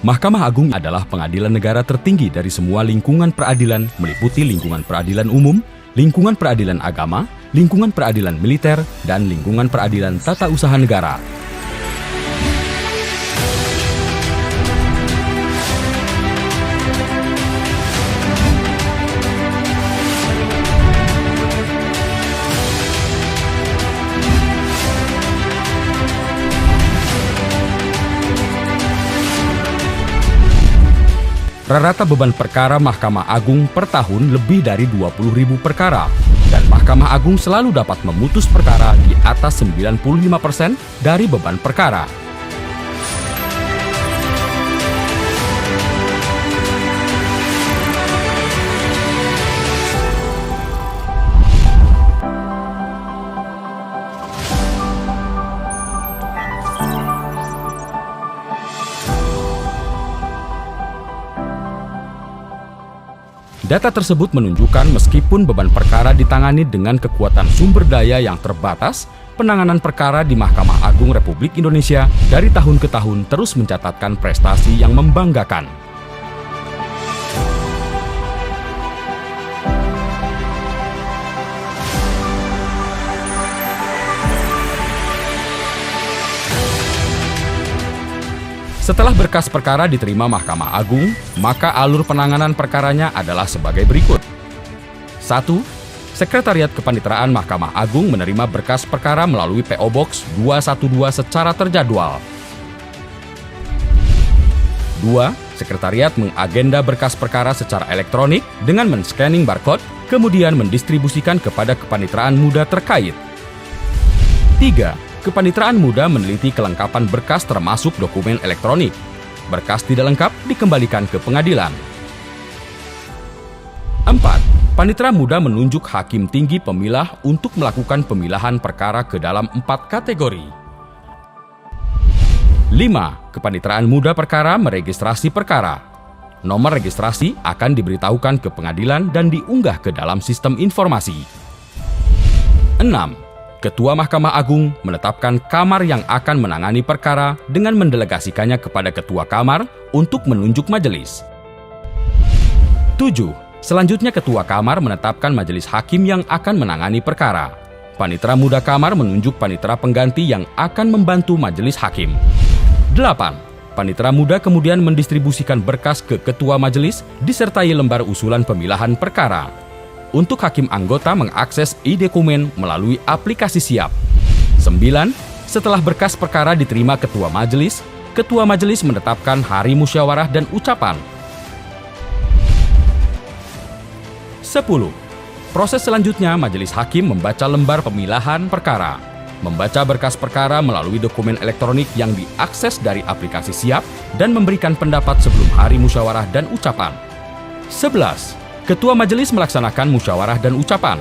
Mahkamah Agung adalah pengadilan negara tertinggi dari semua lingkungan peradilan, meliputi lingkungan peradilan umum, lingkungan peradilan agama, lingkungan peradilan militer, dan lingkungan peradilan tata usaha negara. Rata-rata beban perkara Mahkamah Agung per tahun lebih dari 20.000 perkara, dan Mahkamah Agung selalu dapat memutus perkara di atas 95% dari beban perkara. Data tersebut menunjukkan meskipun beban perkara ditangani dengan kekuatan sumber daya yang terbatas, penanganan perkara di Mahkamah Agung Republik Indonesia dari tahun ke tahun terus mencatatkan prestasi yang membanggakan. Setelah berkas perkara diterima Mahkamah Agung, maka alur penanganan perkaranya adalah sebagai berikut. 1. Sekretariat Kepaniteraan Mahkamah Agung menerima berkas perkara melalui PO Box 212 secara terjadwal. 2. Sekretariat mengagenda berkas perkara secara elektronik dengan men-scanning barcode, kemudian mendistribusikan kepada kepaniteraan muda terkait. 3. Kepaniteraan muda meneliti kelengkapan berkas termasuk dokumen elektronik. Berkas tidak lengkap dikembalikan ke pengadilan. 4. Panitera muda menunjuk hakim tinggi pemilah untuk melakukan pemilahan perkara ke dalam 4 kategori. 5. Kepaniteraan muda perkara meregistrasi perkara. Nomor registrasi akan diberitahukan ke pengadilan dan diunggah ke dalam sistem informasi. 6. Ketua Mahkamah Agung menetapkan kamar yang akan menangani perkara dengan mendelegasikannya kepada Ketua Kamar untuk menunjuk majelis. 7. Selanjutnya Ketua Kamar menetapkan majelis hakim yang akan menangani perkara. Panitera muda Kamar menunjuk panitera pengganti yang akan membantu majelis hakim. 8. Panitera muda kemudian mendistribusikan berkas ke Ketua Majelis disertai lembar usulan pemilahan perkara. Untuk hakim anggota mengakses e-dokumen melalui aplikasi Siap. 9. Setelah berkas perkara diterima Ketua Majelis menetapkan hari musyawarah dan ucapan. 10. Proses selanjutnya majelis hakim membaca lembar pemilahan perkara, membaca berkas perkara melalui dokumen elektronik yang diakses dari aplikasi Siap, dan memberikan pendapat sebelum hari musyawarah dan ucapan. 11. Ketua Majelis melaksanakan musyawarah dan ucapan.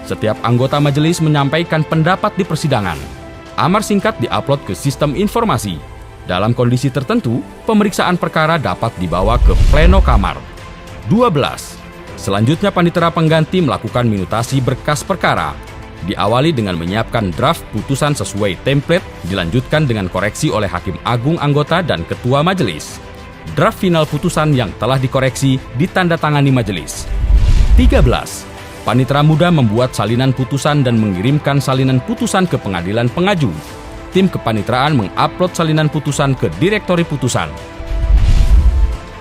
Setiap anggota majelis menyampaikan pendapat di persidangan. Amar singkat diupload ke sistem informasi. Dalam kondisi tertentu, pemeriksaan perkara dapat dibawa ke pleno kamar. 12. Selanjutnya panitera pengganti melakukan minutasi berkas perkara. Diawali dengan menyiapkan draft putusan sesuai template, dilanjutkan dengan koreksi oleh Hakim Agung anggota dan Ketua Majelis. Draft final putusan yang telah dikoreksi ditandatangani majelis. 13. Panitera muda membuat salinan putusan dan mengirimkan salinan putusan ke pengadilan pengaju. Tim kepaniteraan mengupload salinan putusan ke direktori putusan.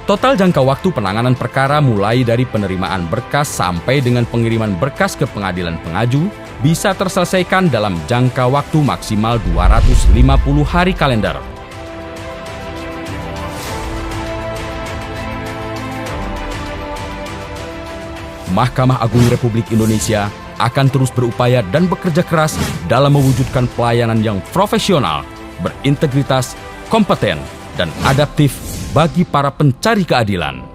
Total jangka waktu penanganan perkara mulai dari penerimaan berkas sampai dengan pengiriman berkas ke pengadilan pengaju bisa terselesaikan dalam jangka waktu maksimal 250 hari kalender. Mahkamah Agung Republik Indonesia akan terus berupaya dan bekerja keras dalam mewujudkan pelayanan yang profesional, berintegritas, kompeten, dan adaptif bagi para pencari keadilan.